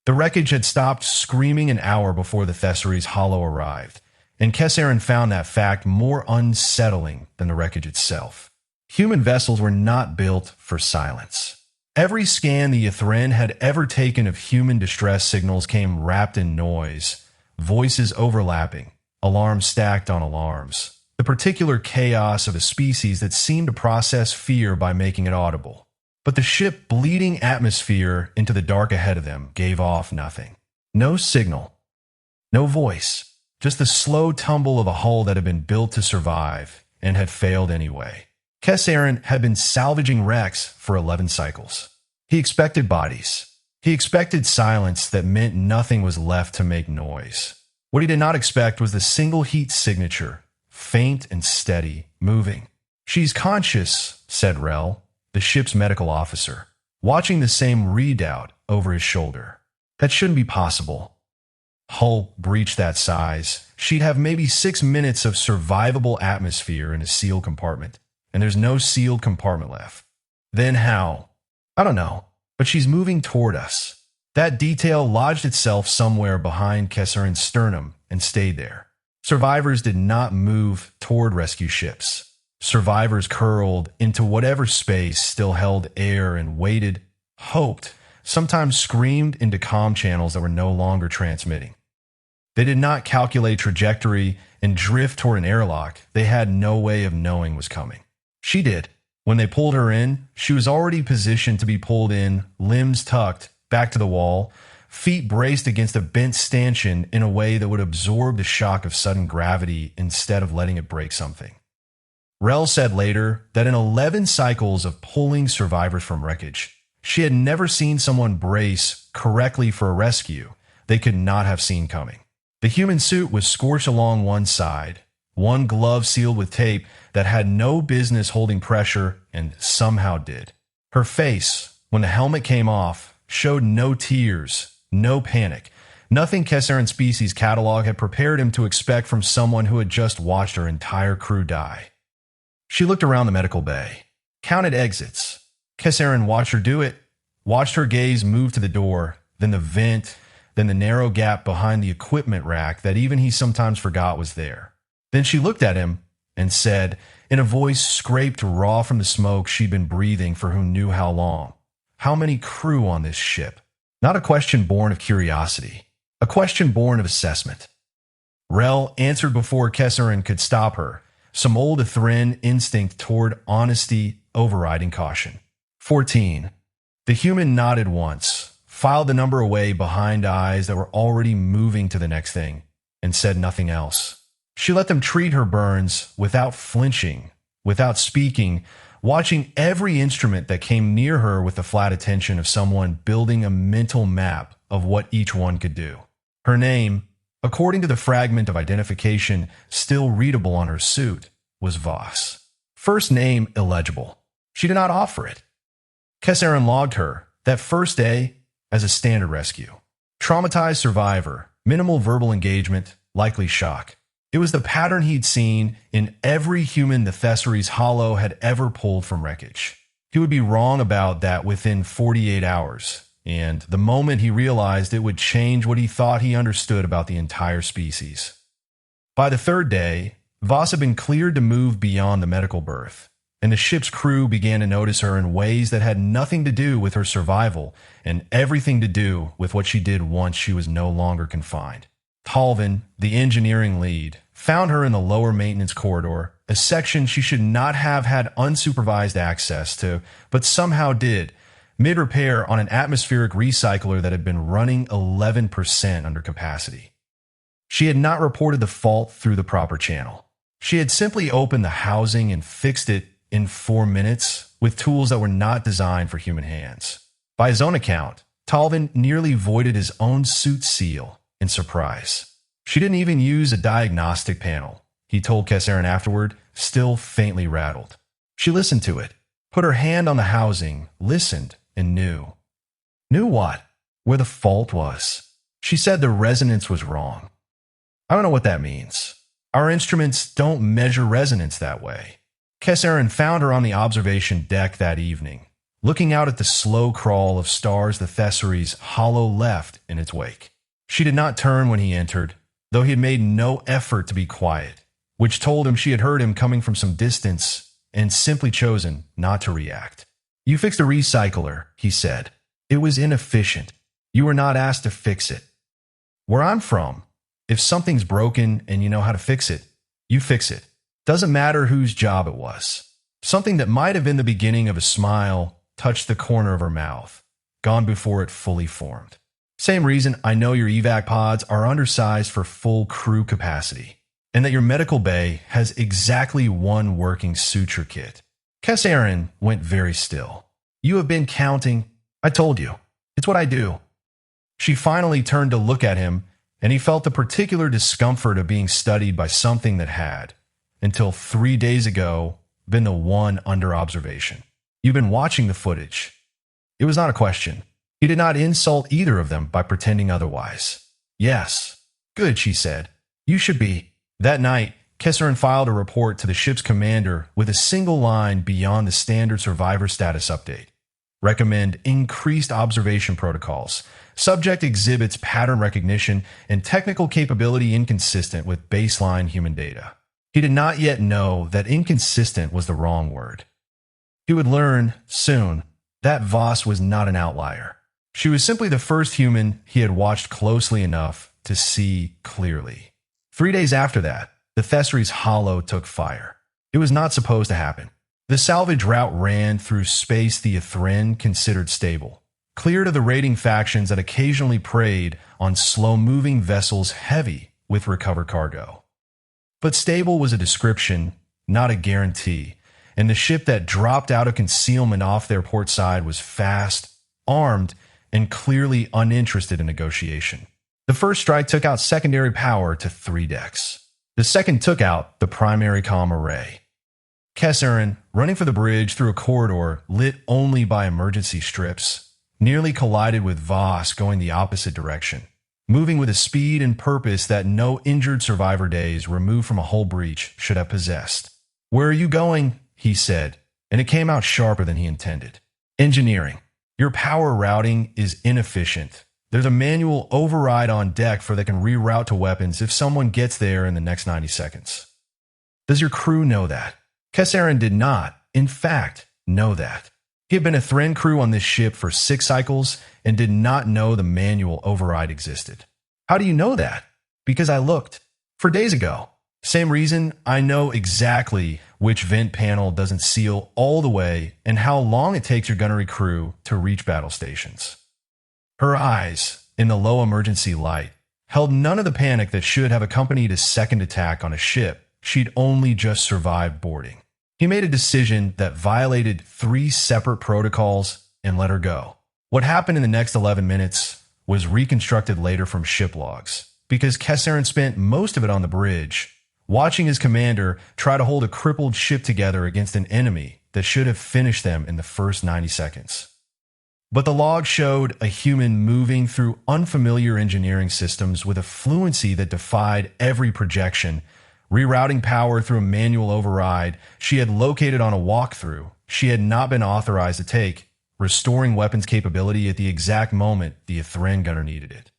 The wreckage had stopped screaming an hour before the Thessary's hollow arrived, and Thessary found that fact more unsettling than the wreckage itself. Human vessels were not built for silence. Every scan the Ithren had ever taken of human distress signals came wrapped in noise, voices overlapping, alarms stacked on alarms, the particular chaos of a species that seemed to process fear by making it audible. But the ship bleeding atmosphere into the dark ahead of them gave off nothing. No signal, no voice, just the slow tumble of a hull that had been built to survive and had failed anyway. Thessary had been salvaging wrecks for 11 cycles. He expected bodies. He expected silence that meant nothing was left to make noise. What he did not expect was the single heat signature, faint and steady, moving. "She's conscious," said Rel, the ship's medical officer, watching the same readout over his shoulder. "That shouldn't be possible." Hull breached that size. She'd have maybe 6 minutes of survivable atmosphere in a sealed compartment, and there's no sealed compartment left. Then how? I don't know, but she's moving toward us. That detail lodged itself somewhere behind Thessary's sternum and stayed there. Survivors did not move toward rescue ships. Survivors curled into whatever space still held air and waited, hoped, sometimes screamed into comm channels that were no longer transmitting. They did not calculate trajectory and drift toward an airlock they had no way of knowing was coming. She did. When they pulled her in, she was already positioned to be pulled in, limbs tucked, back to the wall, feet braced against a bent stanchion in a way that would absorb the shock of sudden gravity instead of letting it break something. Rel said later that in 11 cycles of pulling survivors from wreckage, she had never seen someone brace correctly for a rescue they could not have seen coming. The human suit was scorched along one side, one glove sealed with tape that had no business holding pressure and somehow did. Her face, when the helmet came off, showed no tears, no panic, nothing Thessary's species catalog had prepared him to expect from someone who had just watched her entire crew die. She looked around the medical bay, counted exits. Thessary watched her do it, watched her gaze move to the door, then the vent, then the narrow gap behind the equipment rack that even he sometimes forgot was there. Then she looked at him and said, in a voice scraped raw from the smoke she'd been breathing for who knew how long, "How many crew on this ship?" Not a question born of curiosity, a question born of assessment. Rel answered before Thessary could stop her, some old Ithren instinct toward honesty overriding caution. 14. The human nodded once, filed the number away behind eyes that were already moving to the next thing, and said nothing else. She let them treat her burns without flinching, without speaking, watching every instrument that came near her with the flat attention of someone building a mental map of what each one could do. Her name, according to the fragment of identification still readable on her suit, was Voss. First name illegible. She did not offer it. Thessary logged her, that first day, as a standard rescue. Traumatized survivor, minimal verbal engagement, likely shock. It was the pattern he'd seen in every human the Thessary's hollow had ever pulled from wreckage. He would be wrong about that within 48 hours, and the moment he realized it would change what he thought he understood about the entire species. By the third day, Voss had been cleared to move beyond the medical berth, and the ship's crew began to notice her in ways that had nothing to do with her survival and everything to do with what she did once she was no longer confined. Talvin, the engineering lead, found her in the lower maintenance corridor, a section she should not have had unsupervised access to, but somehow did, mid-repair on an atmospheric recycler that had been running 11% under capacity. She had not reported the fault through the proper channel. She had simply opened the housing and fixed it in 4 minutes with tools that were not designed for human hands. By his own account, Talvin nearly voided his own suit seal in surprise. She didn't even use a diagnostic panel, he told Thessary afterward, still faintly rattled. She listened to it, put her hand on the housing, listened, and knew. Knew what? Where the fault was. She said the resonance was wrong. I don't know what that means. Our instruments don't measure resonance that way. Thessary found her on the observation deck that evening, looking out at the slow crawl of stars the Thessary's hollow left in its wake. She did not turn when he entered, though he had made no effort to be quiet, which told him she had heard him coming from some distance and simply chosen not to react. "You fixed a recycler," he said. "It was inefficient. You were not asked to fix it. Where I'm from, if something's broken and you know how to fix it, you fix it. Doesn't matter whose job it was." Something that might have been the beginning of a smile touched the corner of her mouth, gone before it fully formed. "Same reason I know your evac pods are undersized for full crew capacity, and that your medical bay has exactly one working suture kit." Thessary went very still. "You have been counting. I told you. It's what I do." She finally turned to look at him, and he felt the particular discomfort of being studied by something that had, until 3 days ago, been the one under observation. "You've been watching the footage." It was not a question. He did not insult either of them by pretending otherwise. "Yes." "Good," she said. "You should be." That night, Thessary filed a report to the ship's commander with a single line beyond the standard survivor status update. Recommend increased observation protocols. Subject exhibits pattern recognition and technical capability inconsistent with baseline human data. He did not yet know that inconsistent was the wrong word. He would learn soon that Voss was not an outlier. She was simply the first human he had watched closely enough to see clearly. 3 days after that, the Thessary's hollow took fire. It was not supposed to happen. The salvage route ran through space the Ithren considered stable, clear to the raiding factions that occasionally preyed on slow-moving vessels heavy with recovered cargo. But stable was a description, not a guarantee, and the ship that dropped out of concealment off their port side was fast, armed, and clearly uninterested in negotiation. The first strike took out secondary power to 3 decks. The second took out the primary comm array. Thessary, running for the bridge through a corridor lit only by emergency strips, nearly collided with Voss going the opposite direction, moving with a speed and purpose that no injured survivor days removed from a hull breach should have possessed. "Where are you going?" he said, and it came out sharper than he intended. "Engineering. Your power routing is inefficient. There's a manual override on deck for that can reroute to weapons if someone gets there in the next 90 seconds. Does your crew know that?" Thessary did not, in fact, know that. He had been a Ithren crew on this ship for 6 cycles and did not know the manual override existed. "How do you know that?" "Because I looked. For days ago. Same reason I know exactly which vent panel doesn't seal all the way and how long it takes your gunnery crew to reach battle stations." Her eyes, in the low emergency light, held none of the panic that should have accompanied a second attack on a ship she'd only just survived boarding. He made a decision that violated 3 separate protocols and let her go. What happened in the next 11 minutes was reconstructed later from ship logs, because Thessary spent most of it on the bridge, watching his commander try to hold a crippled ship together against an enemy that should have finished them in the first 90 seconds. But the log showed a human moving through unfamiliar engineering systems with a fluency that defied every projection, rerouting power through a manual override she had located on a walkthrough she had not been authorized to take, restoring weapons capability at the exact moment the Ithren gunner needed it.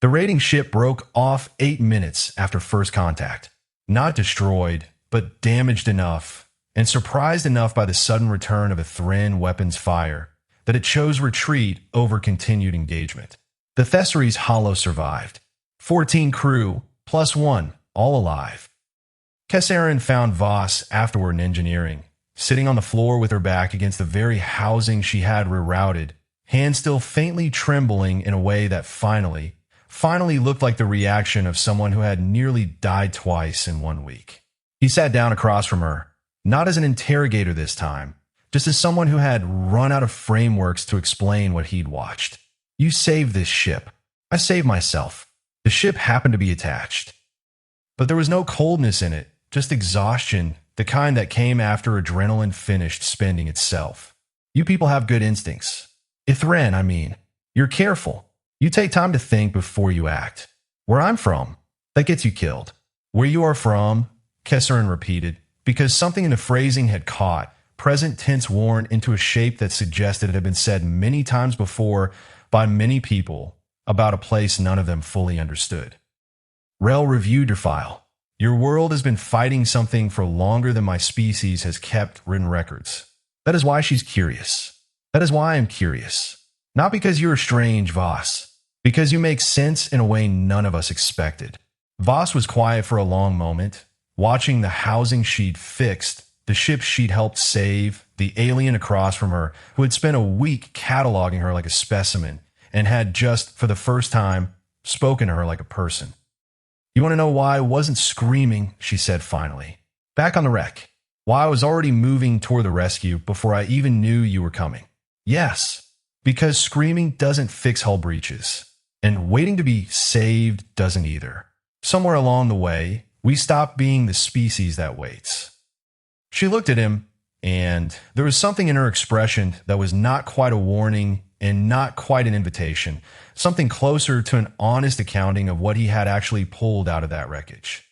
The raiding ship broke off 8 minutes after first contact, not destroyed, but damaged enough, and surprised enough by the sudden return of Ithren weapons fire, that it chose retreat over continued engagement. The Thessary's hollow survived. 14 crew, plus 1, all alive. Thessary found Voss afterward in engineering, sitting on the floor with her back against the very housing she had rerouted, hands still faintly trembling in a way that finally looked like the reaction of someone who had nearly died twice in 1 week. He sat down across from her, not as an interrogator this time, just as someone who had run out of frameworks to explain what he'd watched. "You saved this ship. I saved myself. The ship happened to be attached." But there was no coldness in it, just exhaustion, the kind that came after adrenaline finished spending itself. "You people have good instincts. Ithren, I mean. You're careful. You take time to think before you act. Where I'm from, that gets you killed." "Where you are from," Thessary repeated, because something in the phrasing had caught, present tense worn into a shape that suggested it had been said many times before by many people about a place none of them fully understood. Rel reviewed your file. Your world has been fighting something for longer than my species has kept written records. That is why she's curious. That is why I'm curious. Not because you're strange, Voss. Because you make sense in a way none of us expected. Voss was quiet for a long moment, watching the housing she'd fixed, the ship she'd helped save, the alien across from her who had spent a week cataloging her like a specimen and had just, for the first time, spoken to her like a person. You want to know why I wasn't screaming, she said finally. Back on the wreck. Why I was already moving toward the rescue before I even knew you were coming. Yes, because screaming doesn't fix hull breaches. And waiting to be saved doesn't either. Somewhere along the way, we stopped being the species that waits. She looked at him, and there was something in her expression that was not quite a warning and not quite an invitation, something closer to an honest accounting of what he had actually pulled out of that wreckage.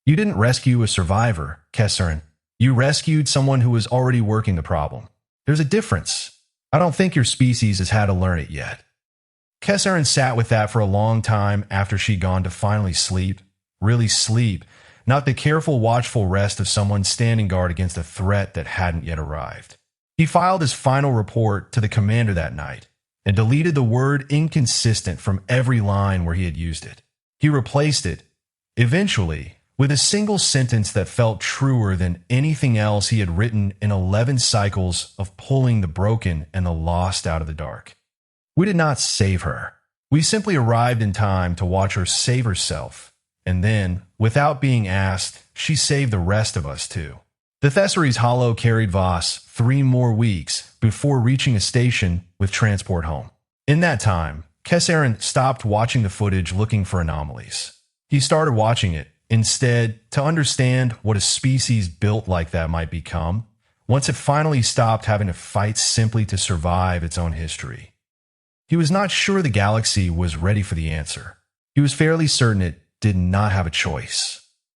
You didn't rescue a survivor, Thessary. You rescued someone who was already working the problem. There's a difference. I don't think your species has had to learn it yet. Thessary sat with that for a long time after she'd gone to finally sleep. Really sleep, not the careful, watchful rest of someone standing guard against a threat that hadn't yet arrived. He filed his final report to the commander that night and deleted the word inconsistent from every line where he had used it. He replaced it, eventually, with a single sentence that felt truer than anything else he had written in 11 cycles of pulling the broken and the lost out of the dark. We did not save her. We simply arrived in time to watch her save herself. And then, without being asked, she saved the rest of us too. The Thessary's hollow carried Voss 3 more weeks before reaching a station with transport home. In that time, Thessary stopped watching the footage looking for anomalies. He started watching it, instead, to understand what a species built like that might become, once it finally stopped having to fight simply to survive its own history. He was not sure the galaxy was ready for the answer. He was fairly certain it did not have a choice.